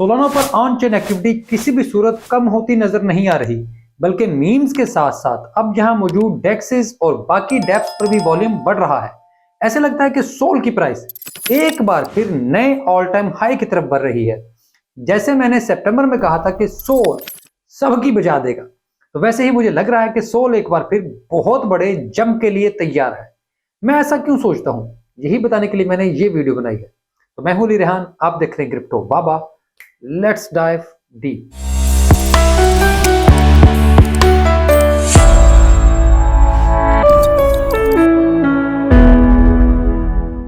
Solana पर on chain activity किसी भी सूरत कम होती नजर नहीं आ रही, बल्कि मीम्स के साथ साथ अब यहां मौजूद डेक्सेस और बाकी डेप्स पर भी वॉल्यूम बढ़ रहा है। ऐसे लगता है कि सोल की प्राइस एक बार फिर नए ऑल टाइम हाई की तरफ बढ़ रही है। जैसे मैंने सितंबर में कहा था कि सोल सबकी बजा देगा, तो वैसे ही मुझे लग रहा है कि सोल एक बार फिर बहुत बड़े जंप के लिए तैयार है। मैं ऐसा क्यों सोचता हूं, यही बताने के लिए मैंने ये वीडियो बनाई है। तो मैं हूं ली रेहान, आप देख रहे हैं crypto Baba. Let's dive deep.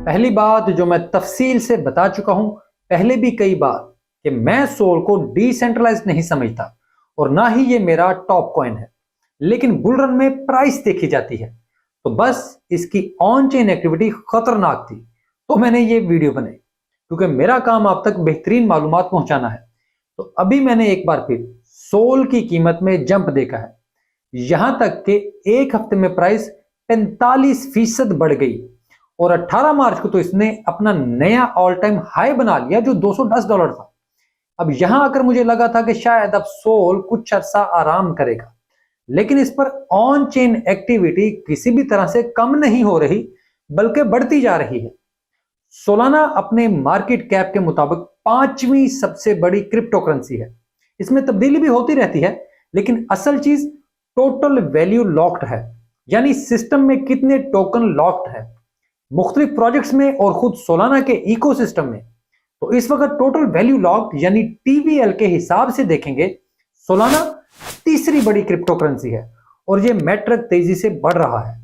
पहली बात जो मैं तफसील से बता चुका हूं पहले भी कई बार कि मैं सोल को डिसेंट्रलाइज नहीं समझता और ना ही ये मेरा टॉप कॉइन है, लेकिन बुल रन में प्राइस देखी जाती है तो बस इसकी ऑन चेन एक्टिविटी खतरनाक थी, तो मैंने ये वीडियो बनाई क्योंकि मेरा काम आप तक बेहतरीन मालूमात पहुंचाना है। तो अभी मैंने एक बार फिर सोल की कीमत में जंप देखा है, यहां तक कि एक हफ्ते में प्राइस 45% बढ़ गई और 18 मार्च को तो इसने अपना नया ऑल टाइम हाई बना लिया जो $210 था। अब यहां आकर मुझे लगा था कि शायद अब सोल कुछ अरसा आराम करेगा, लेकिन इस पर ऑन चेन एक्टिविटी किसी भी तरह से कम नहीं हो रही बल्कि बढ़ती जा रही है। सोलाना अपने मार्केट कैप के मुताबिक पांचवी सबसे बड़ी क्रिप्टो करेंसी है। इसमें तब्दीली भी होती रहती है, लेकिन असल चीज टोटल वैल्यू लॉक्ड है, यानी सिस्टम में कितने टोकन लॉक्ड है मुख्तलिफ प्रोजेक्ट्स में और खुद सोलाना के इकोसिस्टम में। तो इस वक्त टोटल वैल्यू लॉक्ड यानी टीवीएल के हिसाब से देखेंगे सोलाना तीसरी बड़ी क्रिप्टो करेंसी है और यह मैट्रिक तेजी से बढ़ रहा है।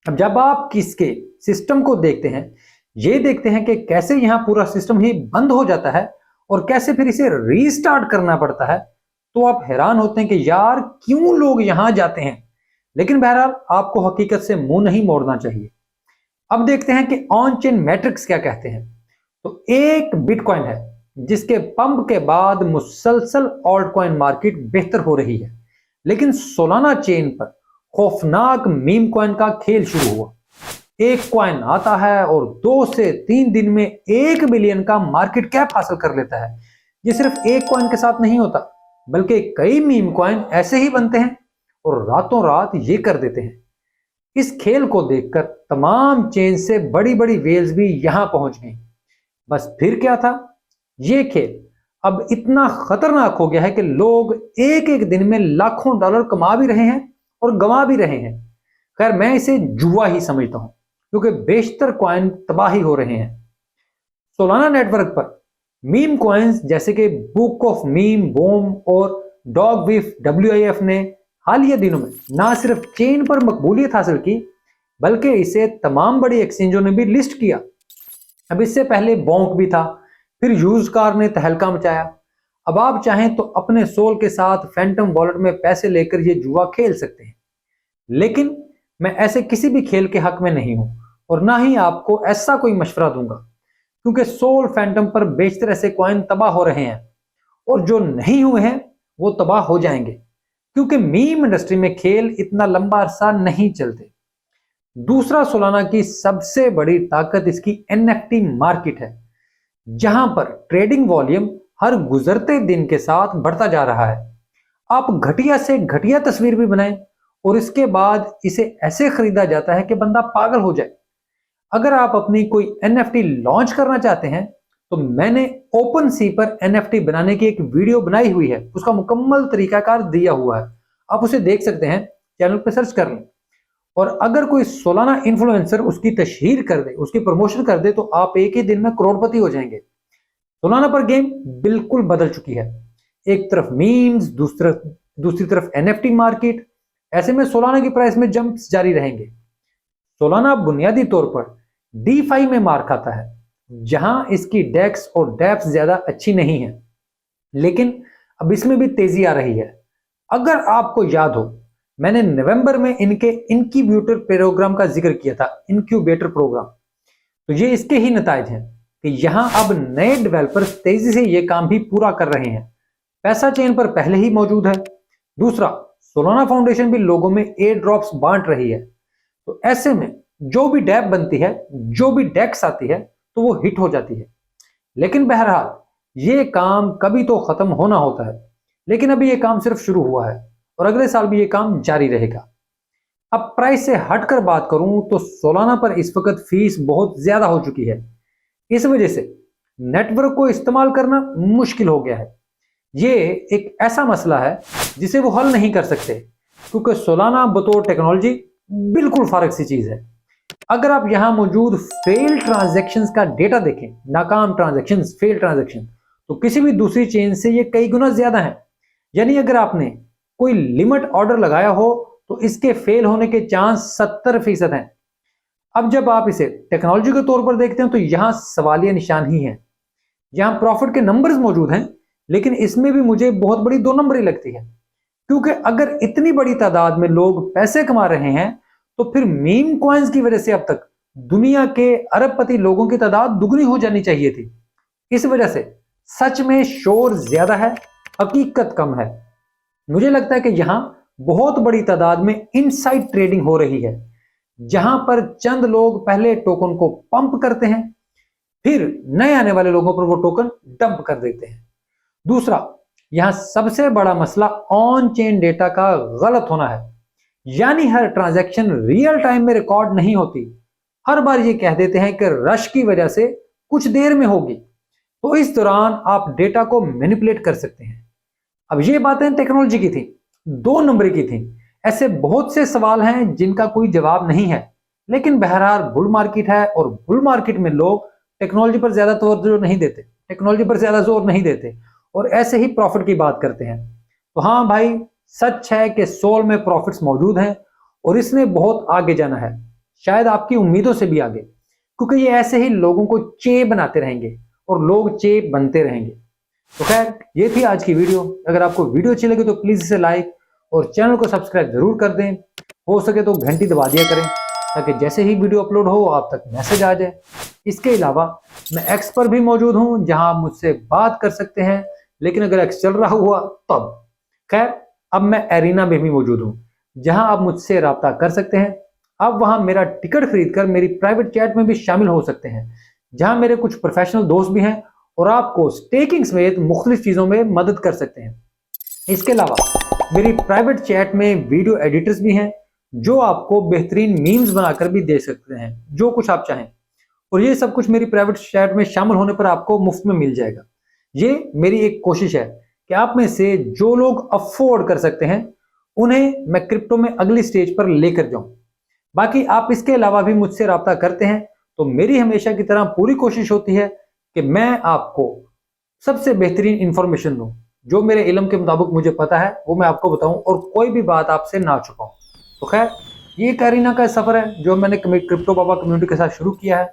अब जब आप किसके सिस्टम को देखते हैं, ये देखते हैं कि कैसे यहां पूरा सिस्टम ही बंद हो जाता है और कैसे फिर इसे रीस्टार्ट करना पड़ता है, तो आप हैरान होते हैं कि यार क्यों लोग यहां जाते हैं। लेकिन बहरहाल आपको हकीकत से मुंह नहीं मोड़ना चाहिए। अब देखते हैं कि ऑन चेन मैट्रिक्स क्या कहते हैं। तो एक बिटकॉइन है जिसके पंप के बाद मुसलसल ऑल्ट कॉइन मार्केट बेहतर हो रही है, लेकिन सोलाना चेन पर खौफनाक मीम कॉइन का खेल शुरू हुआ। एक कॉइन आता है और 2 से 3 दिन में 1 बिलियन का मार्केट कैप हासिल कर लेता है। ये सिर्फ एक कॉइन के साथ नहीं होता, बल्कि कई मीम कॉइन ऐसे ही बनते हैं और रातों रात ये कर देते हैं। इस खेल को देखकर तमाम चेन से बड़ी बड़ी वेल्स भी यहां पहुंच गई। बस फिर क्या था, ये खेल अब इतना खतरनाक हो गया है कि लोग एक एक दिन में लाखों डॉलर कमा भी रहे हैं और गंवा भी रहे हैं। खैर मैं इसे जुआ ही समझता हूं क्योंकि बेशतर कॉइन तबाही हो रहे हैं। सोलाना नेटवर्क पर मीम कॉइन्स जैसे कि बुक ऑफ मीम बूम और डॉग विफ WIF ने हालिया दिनों में ना सिर्फ चेन पर मकबूलियत हासिल की, बल्कि इसे तमाम बड़ी एक्सचेंजों ने भी लिस्ट किया। अब इससे पहले बॉन्क भी था, फिर यूज कार ने तहलका मचाया। अब आप चाहें तो अपने सोल के साथ फैंटम वॉलेट में पैसे लेकर ये जुआ खेल सकते हैं, लेकिन मैं ऐसे किसी भी खेल के हक में नहीं हूं और ना ही आपको ऐसा कोई मशवरा दूंगा, क्योंकि सोल फैंटम पर बेशतर ऐसे कॉइन तबाह हो रहे हैं और जो नहीं हुए हैं वो तबाह हो जाएंगे, क्योंकि मीम इंडस्ट्री में खेल इतना लंबा अरसा नहीं चलते। दूसरा सोलाना की सबसे बड़ी ताकत इसकी NFT मार्केट है, जहां पर ट्रेडिंग वॉल्यूम हर गुजरते दिन के साथ बढ़ता जा रहा है। आप घटिया से घटिया तस्वीर भी बनाएं और इसके बाद इसे ऐसे खरीदा जाता है कि बंदा पागल हो जाए। अगर आप अपनी कोई NFT लॉन्च करना चाहते हैं तो मैंने ओपन सी पर NFT बनाने की एक वीडियो बनाई हुई है, उसका मुकम्मल तरीकाकार दिया हुआ है, आप उसे देख सकते हैं, चैनल पर सर्च कर लें। और अगर कोई सोलाना इन्फ्लुएंसर उसकी तशहीर कर दे, उसकी प्रमोशन कर दे, तो आप एक ही दिन में करोड़पति हो जाएंगे। सोलाना पर गेम बिल्कुल बदल चुकी है, एक तरफ मीम्स, दूसरी तरफ NFT मार्केट। ऐसे में सोलाना की प्राइस में जंप्स जारी रहेंगे। सोलाना बुनियादी तौर पर DeFi में मार खाता है, जहां इसकी डेक्स और डेप्स ज्यादा अच्छी नहीं है, लेकिन अब इसमें भी तेजी आ रही है। अगर आपको याद हो, मैंने नवंबर में इनके इनक्यूबेटर प्रोग्राम का जिक्र किया था, इनक्यूबेटर प्रोग्राम। तो ये इसके ही नताइज हैं कि यहां अब नए डेवलपर्स तेजी से ये काम भी पूरा कर रहे हैं। पैसा चेन पर पहले ही मौजूद है। दूसरा, सोलाना फाउंडेशन भी लोगों में एयर ड्रॉप्स बांट रही है। तो ऐसे में जो भी डैप बनती है, जो भी डेक्स आती है, तो वो हिट हो जाती है। लेकिन बहरहाल ये काम कभी तो खत्म होना होता है, लेकिन अभी ये काम सिर्फ शुरू हुआ है और अगले साल भी ये काम जारी रहेगा। अब प्राइस से हटकर बात करूं तो सोलाना पर इस वक्त फीस बहुत ज्यादा हो चुकी है। इस वजह से नेटवर्क को इस्तेमाल करना मुश्किल हो गया है। ये एक ऐसा मसला है जिसे वो हल नहीं कर सकते, क्योंकि सोलाना बतौर टेक्नोलॉजी बिल्कुल फारग सी चीज है। अगर आप यहां मौजूद फेल ट्रांजैक्शंस का डेटा देखें, नाकाम ट्रांजैक्शंस, फेल ट्रांजैक्शन, तो किसी भी दूसरी चेन से ये कई गुना ज्यादा है। यानी अगर आपने कोई लिमिट ऑर्डर लगाया हो तो इसके फेल होने के चांस 70% हैं। अब जब आप इसे टेक्नोलॉजी के तौर पर देखते हैं तो यहां सवालिया निशान ही है। यहां प्रॉफिट के नंबर्स मौजूद हैं, लेकिन इसमें भी मुझे बहुत बड़ी दो नंबरी लगती है, क्योंकि अगर इतनी बड़ी तादाद में लोग पैसे कमा रहे हैं तो फिर मीम कॉइन्स की वजह से अब तक दुनिया के अरबपति लोगों की तादाद दुगनी हो जानी चाहिए थी। इस वजह से सच में शोर ज्यादा है, हकीकत कम है। मुझे लगता है कि यहां बहुत बड़ी तादाद में इनसाइड ट्रेडिंग हो रही है, जहां पर चंद लोग पहले टोकन को पंप करते हैं, फिर नए आने वाले लोगों पर वो टोकन डंप कर देते हैं। दूसरा, यहां सबसे बड़ा मसला ऑन चेन डेटा का गलत होना है। यानी हर ट्रांजैक्शन रियल टाइम में रिकॉर्ड नहीं होती। हर बार ये कह देते हैं कि रश की वजह से कुछ देर में होगी, तो इस दौरान आप डेटा को मैनिपुलेट कर सकते हैं। अब ये बातें टेक्नोलॉजी की थी, 2 नंबर की थी। ऐसे बहुत से सवाल हैं जिनका कोई जवाब नहीं है, लेकिन बहरहाल बुल मार्केट है और बुल मार्केट में लोग टेक्नोलॉजी पर ज्यादा तवज्जो नहीं देते, टेक्नोलॉजी पर ज्यादा जोर नहीं देते और ऐसे ही प्रॉफिट की बात करते हैं। तो हाँ भाई, सच है कि सोल में प्रॉफिट्स मौजूद हैं और इसने बहुत आगे जाना है, शायद आपकी उम्मीदों से भी आगे, क्योंकि ये ऐसे ही लोगों को चे बनाते रहेंगे और लोग चे बनते रहेंगे। तो खैर, ये थी आज की वीडियो। अगर आपको वीडियो अच्छी लगी तो प्लीज इसे लाइक और चैनल को सब्सक्राइब जरूर कर दें। हो सके तो घंटी दबा दिया करें, ताकि जैसे ही वीडियो अपलोड हो आप तक मैसेज आ जाए। इसके अलावा मैं एक्स पर भी मौजूद हूं, जहां आप मुझसे बात कर सकते हैं, लेकिन अगर एक्स चल रहा हुआ तब। खैर, अब मैं एरिना में भी मौजूद हूं, जहां आप मुझसे राब्ता कर सकते हैं। आप वहां मेरा टिकट खरीदकर मेरी प्राइवेट चैट में भी शामिल हो सकते हैं, जहां मेरे कुछ प्रोफेशनल दोस्त भी हैं और आपको स्टेकिंग समेत मुख्तलिफ चीजों में मदद कर सकते हैं। इसके अलावा मेरी प्राइवेट चैट में वीडियो एडिटर्स भी हैं, जो आपको बेहतरीन मीम्स बनाकर भी दे सकते हैं, जो कुछ आप चाहें। और ये सब कुछ मेरी प्राइवेट चैट में शामिल होने पर आपको मुफ्त में मिल जाएगा। ये मेरी एक कोशिश है कि आप में से जो लोग अफोर्ड कर सकते हैं, उन्हें मैं क्रिप्टो में अगली स्टेज पर लेकर जाऊं। बाकी आप इसके अलावा भी मुझसे राब्ता करते हैं, तो मेरी हमेशा की तरह पूरी कोशिश होती है कि मैं आपको सबसे बेहतरीन इंफॉर्मेशन दूं। जो मेरे इल्म के मुताबिक मुझे पता है वो मैं आपको बताऊं और कोई भी बात आपसे ना छुपाऊं। तो खैर, ये करीना का सफर है जो मैंने क्रिप्टो बाबा कम्युनिटी के साथ शुरू किया है।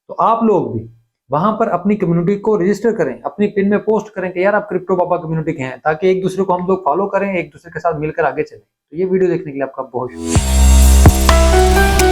तो आप लोग भी वहां पर अपनी कम्युनिटी को रजिस्टर करें, अपनी पिन में पोस्ट करें कि यार आप क्रिप्टो बाबा कम्युनिटी के हैं, ताकि एक दूसरे को हम लोग फॉलो करें, एक दूसरे के साथ मिलकर आगे चलें। तो ये वीडियो देखने के लिए आपका बहुत शुक्रिया।